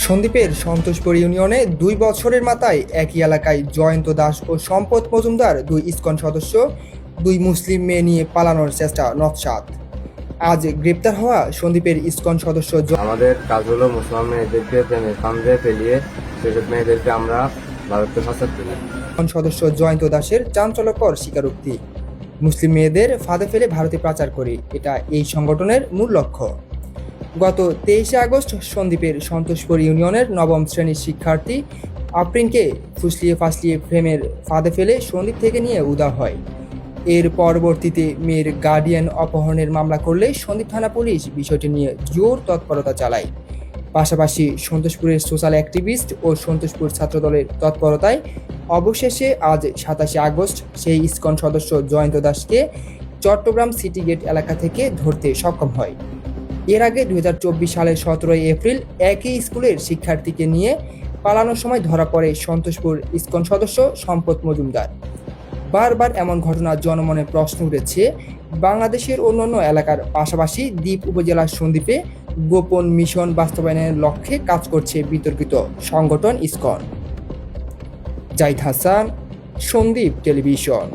সন্দ্বীপের সন্তোষপুর ইউনিয়নে ২ বছরের মাথায় একই এলাকায় জয়ন্ত দাস ও সম্পদ মজুমদার দুই ইসকন সদস্য দুই মুসলিম মেয়ে নিয়ে পালানোর চেষ্টা নস্যাৎ। আজ গ্রেপ্তার হওয়া সন্দ্বীপের ইসকন সদস্য আমাদের কাজ হলো মুসলমান মেয়েদেরকে প্রেমের ফান্দে ফেলিয়ে সেসব মেয়েদেরকে আমরা ভারতে ফাঁসাত করি। সদস্য জয়ন্ত দাসের চাঞ্চল্যকর স্বীকারোক্তি, মুসলিম মেয়েদের ফাঁদে ফেলে ভারতে পাচার করে, এটা এই সংগঠনের মূল লক্ষ্য। গত ২৩ আগস্ট সন্দ্বীপের সন্তোষপুর ইউনিয়নের নবম শ্রেণীর শিক্ষার্থী আফরিনকে ফুসলিয়ে ফাসলিয়ে প্রেমের ফাঁদে ফেলে সন্দ্বীপ থেকে নিয়ে উধাও হয়। এর পরবর্তীতে মেয়ের গার্ডিয়ান অপহরণের মামলা করলে সন্দ্বীপ থানা পুলিশ বিষয়টি নিয়ে জোর তৎপরতা চালায়। পাশাপাশি সন্তোষপুরের সোশ্যাল অ্যাক্টিভিস্ট ও সন্তোষপুর ছাত্রদলের তৎপরতায় অবশেষে আজ ২৭ আগস্ট সেই ইসকন সদস্য জয়ন্ত দাসকে চট্টগ্রাম সিটি গেট এলাকা থেকে ধরতে সক্ষম হয়। এর আগে ২০২৪ সালের ১৭ এপ্রিল একই স্কুলের শিক্ষার্থীকে নিয়ে পালানোর সময় ধরা পড়ে সন্তোষপুর ইসকন সদস্য সম্পদ মজুমদার। বারবার এমন ঘটনা জনমনে প্রশ্ন উঠেছে, বাংলাদেশের অন্যান্য এলাকার পাশাপাশি দ্বীপ উপজেলার সন্দ্বীপে গোপন মিশন বাস্তবায়নের লক্ষ্যে কাজ করছে বিতর্কিত সংগঠন ইসকন। জাহিদ হাসান, সন্দ্বীপ টেলিভিশন।